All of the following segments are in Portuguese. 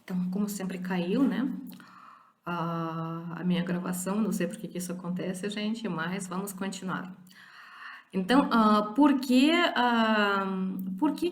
Então, como sempre caiu, né? A minha gravação, não sei por que que isso acontece, gente, mas vamos continuar. Então, por que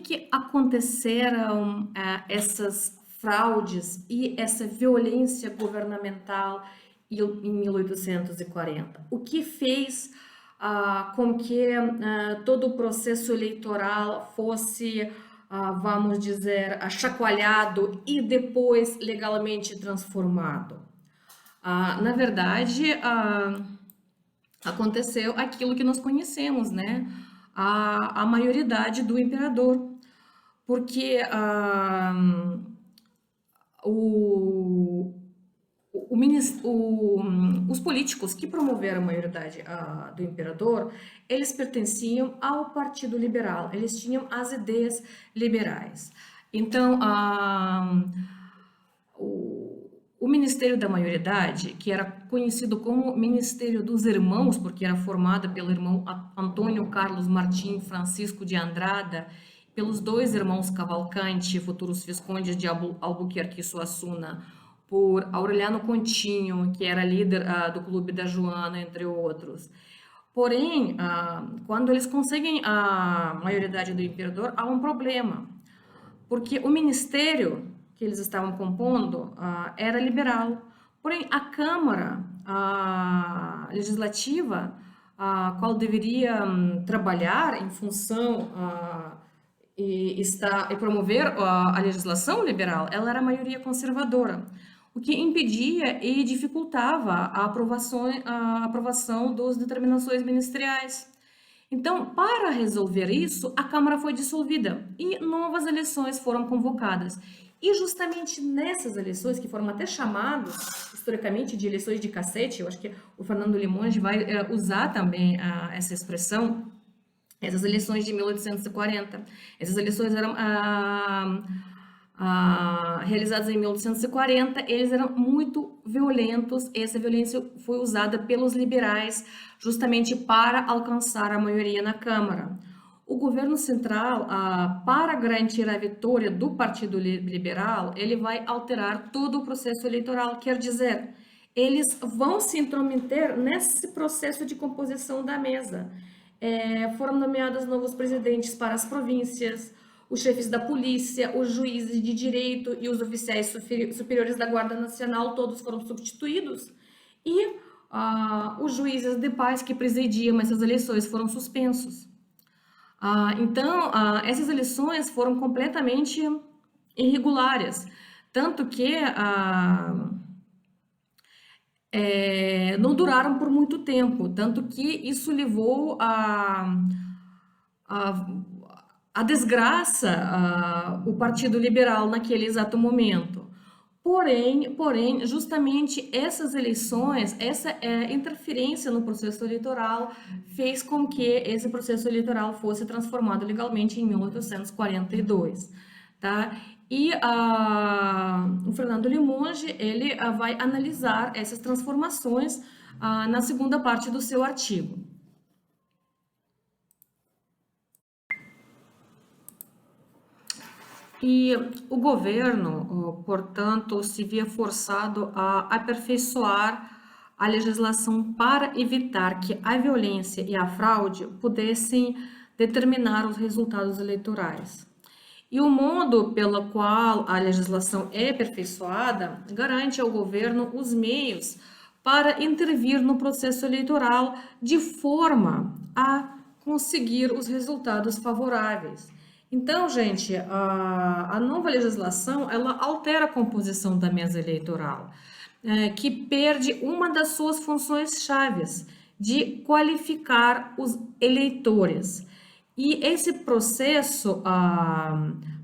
que aconteceram essas fraudes e essa violência governamental em 1840? O que fez com que todo o processo eleitoral fosse, vamos dizer, chacoalhado e depois legalmente transformado? Na verdade, aconteceu aquilo que nós conhecemos, né? A maioridade do imperador, porque o, os políticos que promoveram a maioridade do imperador, eles pertenciam ao Partido Liberal, eles tinham as ideias liberais. Então, o Ministério da Maioridade, que era conhecido como Ministério dos Irmãos, porque era formado pelo irmão Antônio Carlos Martim Francisco de Andrada, pelos dois irmãos Cavalcante, futuros viscondes de Albuquerque e Suassuna, por Aureliano Continho, que era líder do Clube da Joana, entre outros. Porém, quando eles conseguem a maioridade do imperador, há um problema, porque o ministério que eles estavam compondo era liberal. Porém, a Câmara Legislativa, a qual deveria trabalhar em função e promover a legislação liberal, ela era a maioria conservadora, o que impedia e dificultava a aprovação das determinações ministeriais. Então, para resolver isso, a Câmara foi dissolvida e novas eleições foram convocadas. E justamente nessas eleições, que foram até chamadas historicamente de eleições de cacete, eu acho que o Fernando Limonge vai usar também essa expressão, essas eleições de 1840. Essas eleições eram realizadas em 1840, eles eram muito violentos. Essa violência foi usada pelos liberais justamente para alcançar a maioria na Câmara. O governo central, para garantir a vitória do Partido Liberal, ele vai alterar todo o processo eleitoral, quer dizer, eles vão se intrometer nesse processo de composição da mesa. Foram nomeados novos presidentes para as províncias, os chefes da polícia, os juízes de direito e os oficiais superiores da Guarda Nacional, todos foram substituídos. E os juízes de paz que presidiam essas eleições foram suspensos. Então, essas eleições foram completamente irregulares, tanto que não duraram por muito tempo, tanto que isso levou a desgraça o Partido Liberal naquele exato momento. Porém, justamente essas eleições, essa interferência no processo eleitoral fez com que esse processo eleitoral fosse transformado legalmente em 1842, tá? E o Fernando Limonge, ele vai analisar essas transformações na segunda parte do seu artigo. E o governo, portanto, se via forçado a aperfeiçoar a legislação para evitar que a violência e a fraude pudessem determinar os resultados eleitorais. E o modo pelo qual a legislação é aperfeiçoada garante ao governo os meios para intervir no processo eleitoral de forma a conseguir os resultados favoráveis. Então, gente, a nova legislação, ela altera a composição da mesa eleitoral, que perde uma das suas funções chaves de qualificar os eleitores. E esse processo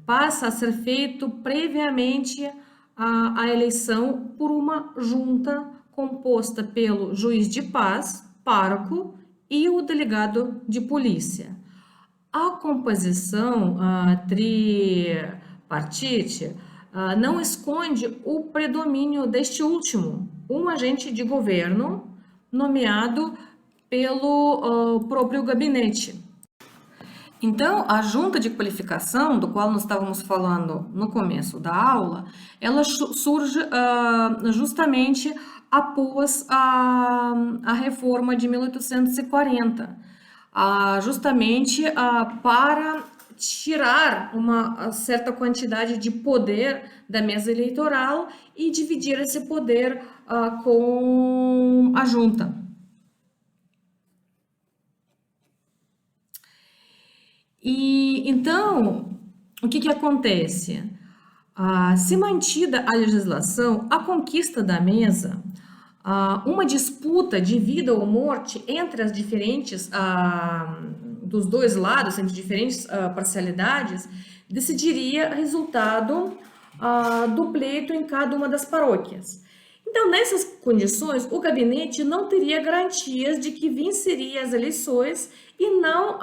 passa a ser feito previamente à eleição por uma junta composta pelo juiz de paz, pároco e o delegado de polícia. A composição tripartite não esconde o predomínio deste último, um agente de governo nomeado pelo próprio gabinete. Então, a junta de qualificação, do qual nós estávamos falando no começo da aula, ela surge justamente após a reforma de 1840, justamente para tirar uma certa quantidade de poder da mesa eleitoral e dividir esse poder com a junta. E então, o que acontece? Se mantida a legislação, a conquista da mesa, uma disputa de vida ou morte entre as diferentes, dos dois lados, entre diferentes parcialidades, decidiria o resultado do pleito em cada uma das paróquias. Então, nessas condições, o gabinete não teria garantias de que venceria as eleições e não,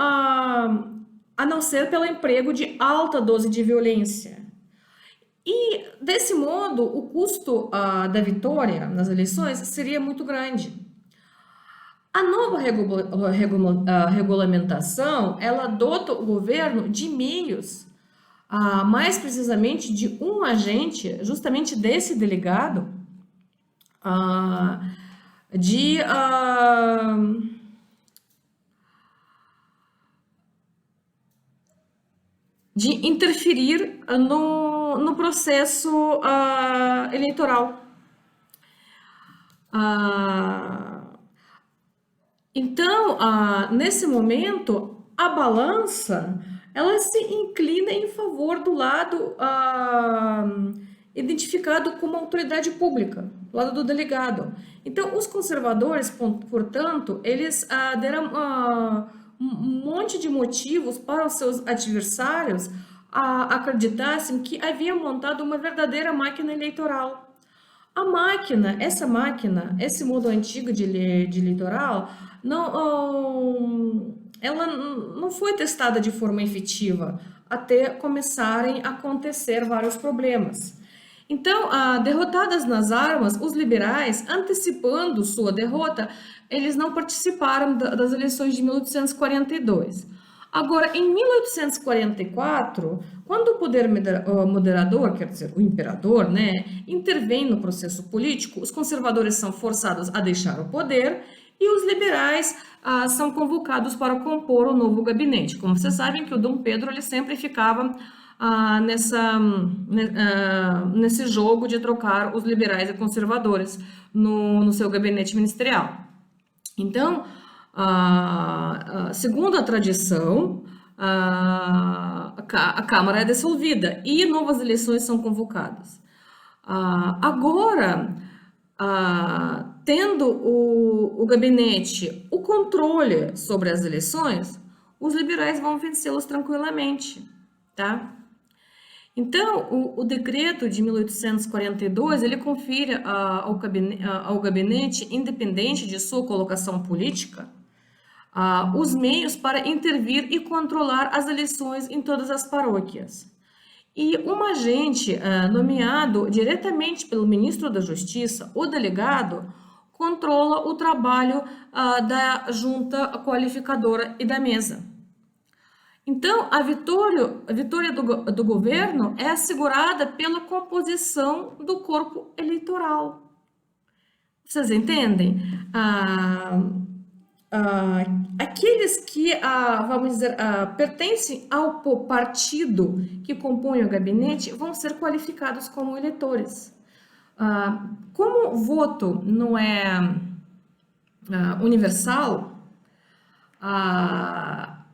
a não ser pelo emprego de alta dose de violência. E, desse modo, o custo da vitória nas eleições seria muito grande. A nova regulamentação, ela dota o governo de meios, mais precisamente de um agente, justamente desse delegado, de interferir no processo eleitoral. Então, nesse momento, a balança, ela se inclina em favor do lado identificado como autoridade pública, do lado do delegado. Então, os conservadores, portanto, eles deram um monte de motivos para os seus adversários acreditassem que havia montado uma verdadeira máquina eleitoral. Essa máquina, esse modo antigo de eleitoral, ela não foi testada de forma efetiva até começarem a acontecer vários problemas. Então, derrotadas nas armas, os liberais, antecipando sua derrota, eles não participaram das eleições de 1842. Agora, em 1844, quando o poder moderador, quer dizer, o imperador, intervém no processo político, os conservadores são forçados a deixar o poder e os liberais são convocados para compor o novo gabinete. Como vocês sabem que o Dom Pedro ele sempre ficava nesse jogo de trocar os liberais e conservadores no seu gabinete ministerial. Então, segundo a tradição, a Câmara é dissolvida e novas eleições são convocadas. Agora, tendo o gabinete o controle sobre as eleições, os liberais vão vencê-los tranquilamente, tá? Então, o decreto de 1842, ele confere ao gabinete, independente de sua colocação política, os meios para intervir e controlar as eleições em todas as paróquias. E um agente nomeado diretamente pelo ministro da Justiça, o delegado, controla o trabalho da junta qualificadora e da mesa. Então, a vitória do governo é assegurada pela composição do corpo eleitoral. Vocês entendem? Aqueles que, vamos dizer, pertencem ao partido que compõe o gabinete vão ser qualificados como eleitores. Como o voto não é universal,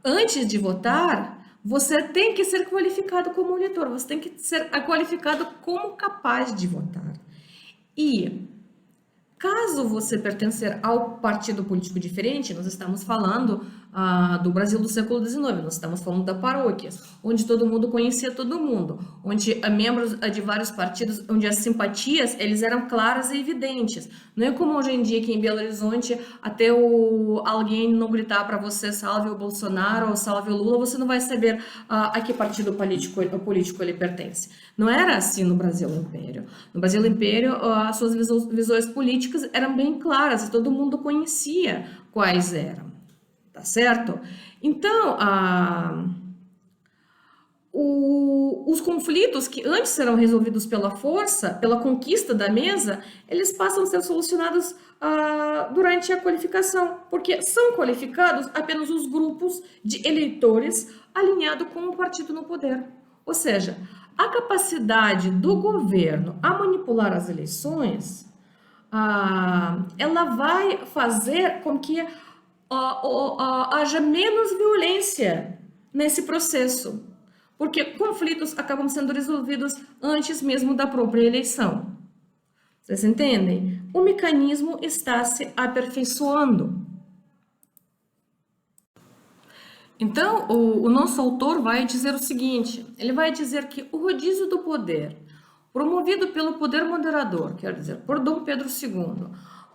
antes de votar, você tem que ser qualificado como eleitor, você tem que ser qualificado como capaz de votar. E caso você pertencer ao partido político diferente, nós estamos falando do Brasil do século XIX, nós estamos falando da paróquias, onde todo mundo conhecia todo mundo, onde membros de vários partidos, onde as simpatias eles eram claras e evidentes. Não é como hoje em dia que em Belo Horizonte, até alguém não gritar para você salve o Bolsonaro ou salve o Lula, você não vai saber a que partido político ele pertence. Não era assim no Brasil Império. No Brasil Império, as suas visões políticas eram bem claras e todo mundo conhecia quais eram. tá certo? Então, os conflitos que antes eram resolvidos pela força, pela conquista da mesa, eles passam a ser solucionados durante a qualificação, porque são qualificados apenas os grupos de eleitores alinhados com o partido no poder. Ou seja, a capacidade do governo a manipular as eleições, ela vai fazer com que haja menos violência nesse processo, porque conflitos acabam sendo resolvidos antes mesmo da própria eleição. Vocês entendem? O mecanismo está se aperfeiçoando. Então, o nosso autor vai dizer o seguinte, ele vai dizer que o rodízio do poder, promovido pelo poder moderador, quer dizer, por Dom Pedro II,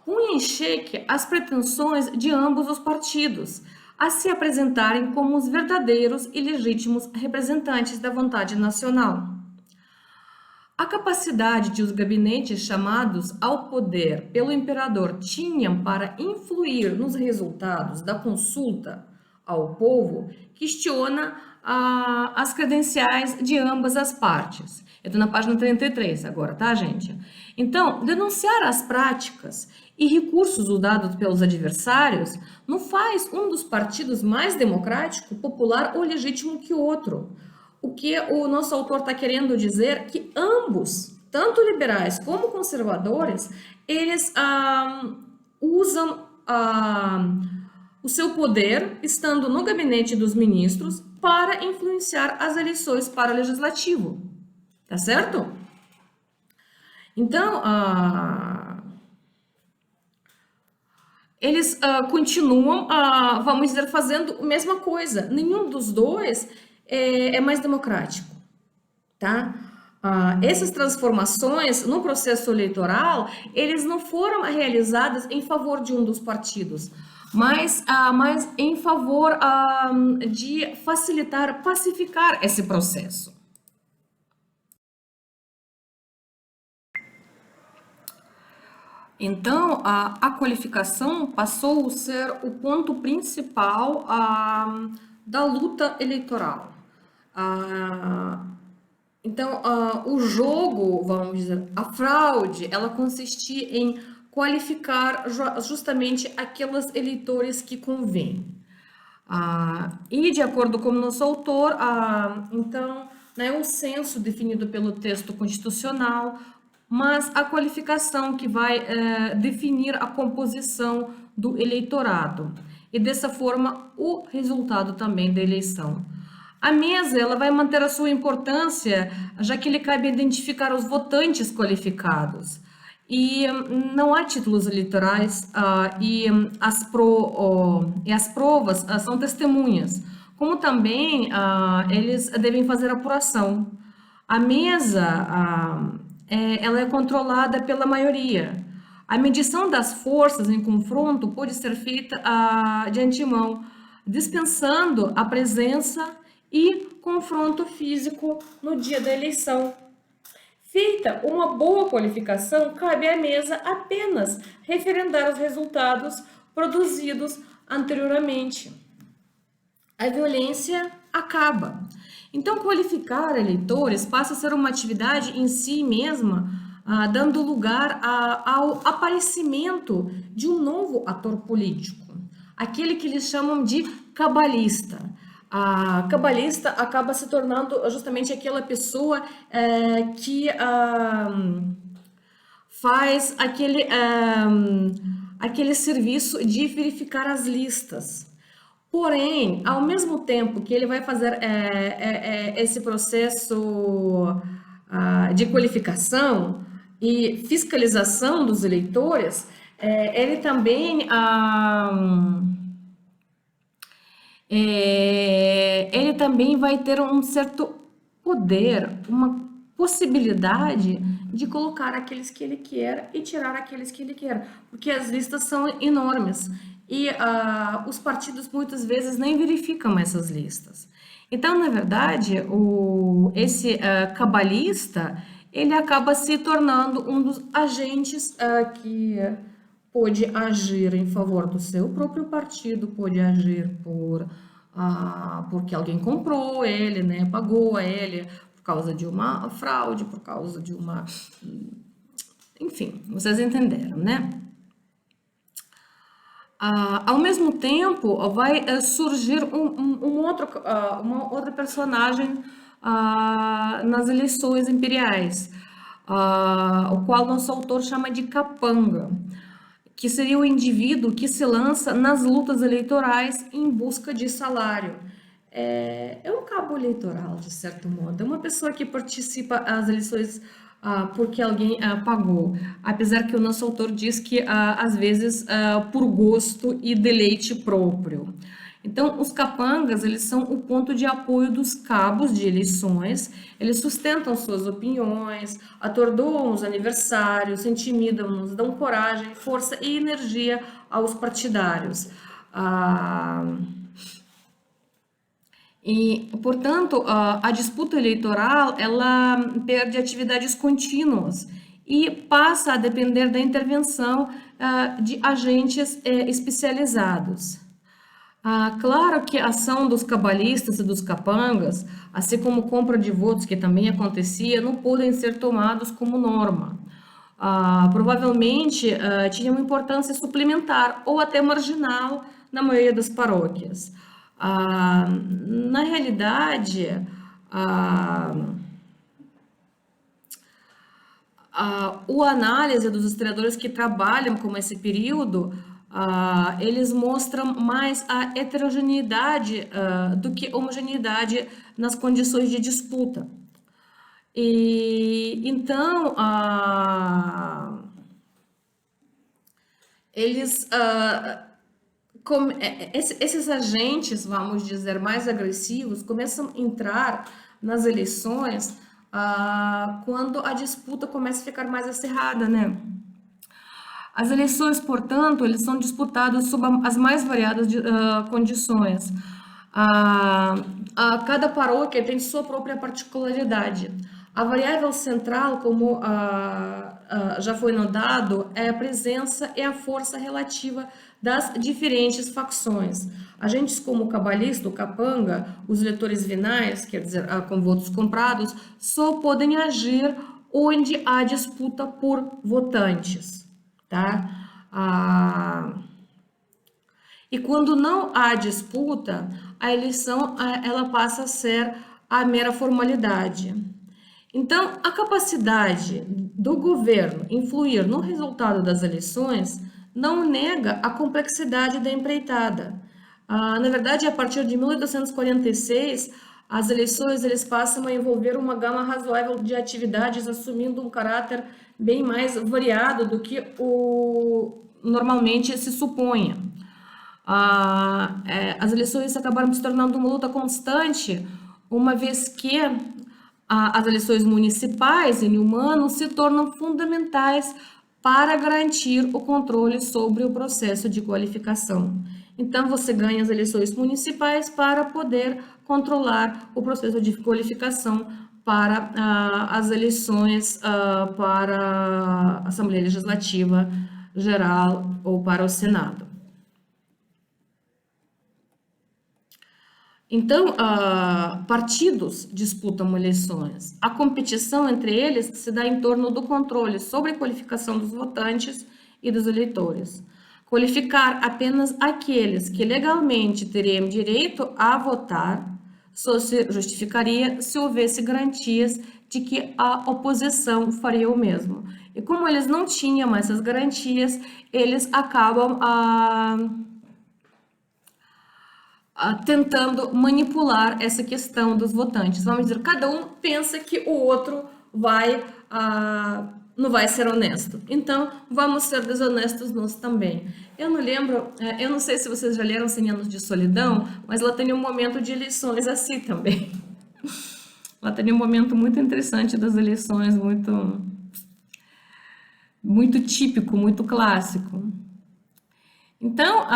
punha em xeque as pretensões de ambos os partidos a se apresentarem como os verdadeiros e legítimos representantes da vontade nacional. A capacidade de os gabinetes chamados ao poder pelo imperador tinham para influir nos resultados da consulta ao povo questiona as credenciais de ambas as partes. Eu estou na página 33 agora, tá, gente? Então, denunciar as práticas e recursos usados pelos adversários não faz um dos partidos mais democrático, popular ou legítimo que o outro. O que o nosso autor está querendo dizer é que ambos, tanto liberais como conservadores, eles usam o seu poder, estando no gabinete dos ministros, para influenciar as eleições para o legislativo. Tá certo? Então, eles continuam, vamos dizer, fazendo a mesma coisa. Nenhum dos dois é mais democrático, tá? Essas transformações no processo eleitoral, eles não foram realizadas em favor de um dos partidos, mas em favor de facilitar, pacificar esse processo. Então, a qualificação passou a ser o ponto principal da luta eleitoral. Então, o jogo, vamos dizer, a fraude, ela consistia em qualificar justamente aqueles eleitores que convêm. E, de acordo com o nosso autor, então, não é o censo definido pelo texto constitucional, mas a qualificação que vai definir a composição do eleitorado. E, dessa forma, o resultado também da eleição. A mesa ela vai manter a sua importância, já que lhe cabe identificar os votantes qualificados. E não há títulos eleitorais e as provas são testemunhas, como também eles devem fazer apuração. A mesa ela é controlada pela maioria. A medição das forças em confronto pode ser feita de antemão, dispensando a presença e confronto físico no dia da eleição. Feita uma boa qualificação, cabe à mesa apenas referendar os resultados produzidos anteriormente. A violência acaba. Então, qualificar eleitores passa a ser uma atividade em si mesma, dando lugar ao aparecimento de um novo ator político, aquele que eles chamam de cabalista. A cabalista acaba se tornando justamente aquela pessoa que faz aquele serviço de verificar as listas. Porém, ao mesmo tempo que ele vai fazer esse processo de qualificação e fiscalização dos eleitores, ele também vai ter um certo poder, uma possibilidade de colocar aqueles que ele quer e tirar aqueles que ele quer, porque as listas são enormes e os partidos muitas vezes nem verificam essas listas. Então, na verdade, esse cabalista, ele acaba se tornando um dos agentes que pode agir em favor do seu próprio partido, pode agir porque alguém comprou ele, né, pagou a ele por causa de uma fraude, por causa de uma... Enfim, vocês entenderam, né? Ao mesmo tempo, vai surgir uma outra personagem nas eleições imperiais, o qual nosso autor chama de capanga, que seria o indivíduo que se lança nas lutas eleitorais em busca de salário. É um cabo eleitoral, de certo modo. É uma pessoa que participa das eleições porque alguém pagou. Apesar que o nosso autor diz que, às vezes, por gosto e deleite próprio. Então, os capangas, eles são o ponto de apoio dos cabos de eleições, eles sustentam suas opiniões, atordoam os aniversários, intimidam-nos, dão coragem, força e energia aos partidários. E, portanto, a disputa eleitoral, ela perde atividades contínuas e passa a depender da intervenção de agentes especializados. Claro que a ação dos cabalistas e dos capangas, assim como compra de votos, que também acontecia, não podem ser tomados como norma. Provavelmente tinha uma importância suplementar ou até marginal na maioria das paróquias. Na realidade, o análise dos historiadores que trabalham com esse período, eles mostram mais a heterogeneidade do que homogeneidade nas condições de disputa. E então, eles, esses agentes, vamos dizer, mais agressivos, começam a entrar nas eleições quando a disputa começa a ficar mais acirrada, né? As eleições, portanto, eles são disputadas sob as mais variadas condições. Cada paróquia tem sua própria particularidade. A variável central, como já foi notado, é a presença e a força relativa das diferentes facções. Agentes como o cabalista, o capanga, os eleitores venais, quer dizer, com votos comprados, só podem agir onde há disputa por votantes, tá? E quando não há disputa, a eleição ela passa a ser a mera formalidade. Então, a capacidade do governo influir no resultado das eleições não nega a complexidade da empreitada. Na verdade, a partir de 1846, as eleições eles passam a envolver uma gama razoável de atividades, assumindo um caráter bem mais variado do que normalmente se supunha. As eleições acabaram se tornando uma luta constante, uma vez que as eleições municipais em um ano se tornam fundamentais para garantir o controle sobre o processo de qualificação. Então, você ganha as eleições municipais para poder controlar o processo de qualificação para as eleições para a Assembleia Legislativa Geral ou para o Senado. Então, partidos disputam eleições. A competição entre eles se dá em torno do controle sobre a qualificação dos votantes e dos eleitores. Qualificar apenas aqueles que legalmente teriam direito a votar só se justificaria se houvesse garantias de que a oposição faria o mesmo. E como eles não tinham essas garantias, eles acabam tentando manipular essa questão dos votantes. Vamos dizer, cada um pensa que o outro não vai ser honesto. Então, vamos ser desonestos nós também. Eu não lembro, eu não sei se vocês já leram 100 Anos de Solidão, mas lá tem um momento de eleições assim também. Lá tem um momento muito interessante das eleições, muito típico, muito clássico. Então,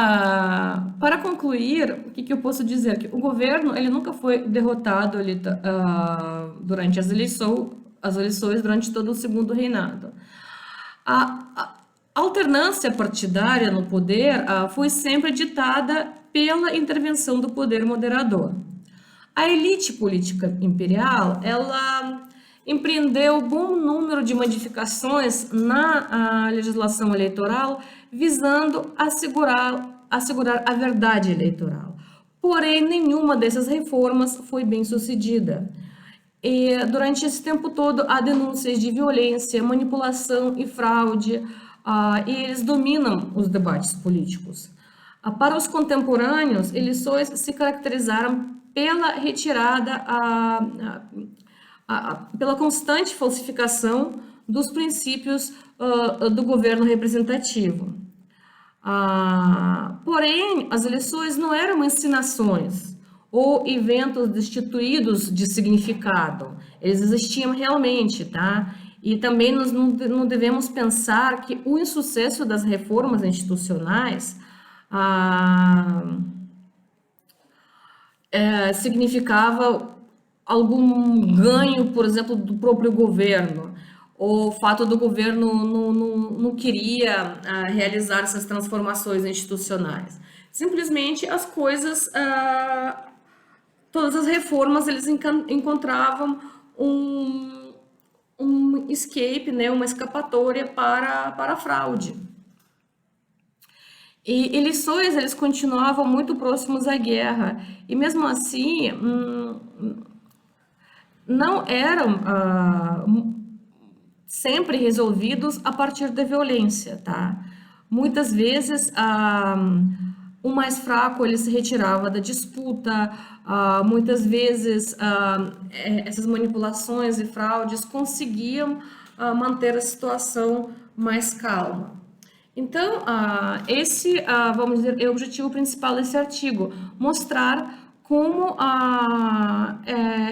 para concluir, o que eu posso dizer? Que o governo ele nunca foi derrotado durante as eleições, durante todo o segundo reinado. A alternância partidária no poder foi sempre ditada pela intervenção do poder moderador. A elite política imperial, ela empreendeu bom número de modificações na legislação eleitoral, visando assegurar a verdade eleitoral. Porém, nenhuma dessas reformas foi bem sucedida. E durante esse tempo todo, há denúncias de violência, manipulação e fraude, e eles dominam os debates políticos. Para os contemporâneos, eleições se caracterizaram pela retirada, pela constante falsificação dos princípios do governo representativo. Porém, as eleições não eram ensinações ou eventos destituídos de significado. Eles existiam realmente, tá? E também nós não devemos pensar que o insucesso das reformas institucionais significava algum ganho, por exemplo, do próprio governo. O fato do governo não queria realizar essas transformações institucionais. Simplesmente as coisas, todas as reformas, eles encontravam um escape, né, uma escapatória para a fraude. E eleições, eles continuavam muito próximos à guerra, e mesmo assim, não eram sempre resolvidos a partir da violência, tá? Muitas vezes, o mais fraco, ele se retirava da disputa, muitas vezes, essas manipulações e fraudes conseguiam manter a situação mais calma. Então, esse, vamos dizer, é o objetivo principal desse artigo, mostrar como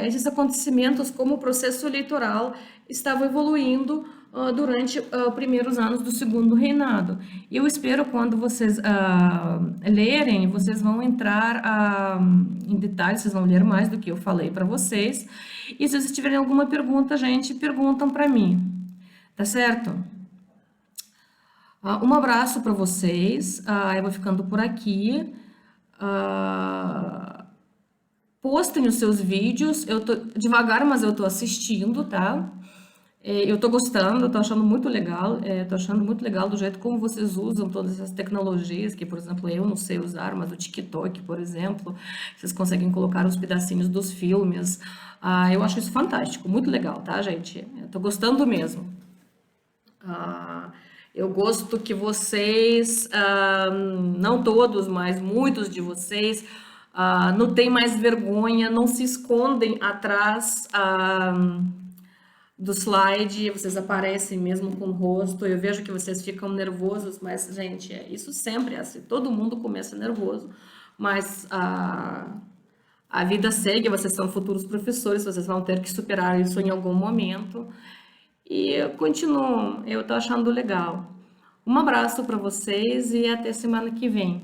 esses acontecimentos, como o processo eleitoral estava evoluindo durante os primeiros anos do segundo reinado. E eu espero, quando vocês lerem, vocês vão entrar em detalhes, vocês vão ler mais do que eu falei para vocês. E se vocês tiverem alguma pergunta, gente, perguntam para mim, tá certo? Um abraço para vocês, eu vou ficando por aqui. Postem os seus vídeos, eu tô devagar, mas eu tô assistindo, tá? Eu tô gostando, eu tô achando muito legal, tô achando muito legal do jeito como vocês usam todas essas tecnologias, que, por exemplo, eu não sei usar, mas o TikTok, por exemplo, vocês conseguem colocar os pedacinhos dos filmes. Eu acho isso fantástico, muito legal, tá, gente? Eu tô gostando mesmo. Eu gosto que vocês, não todos, mas muitos de vocês, não têm mais vergonha, não se escondem atrás do slide, vocês aparecem mesmo com o rosto. Eu vejo que vocês ficam nervosos, mas, gente, isso sempre é assim, todo mundo começa nervoso, mas a vida segue, vocês são futuros professores, vocês vão ter que superar isso em algum momento. E continuam, eu tô achando legal. Um abraço para vocês e até semana que vem.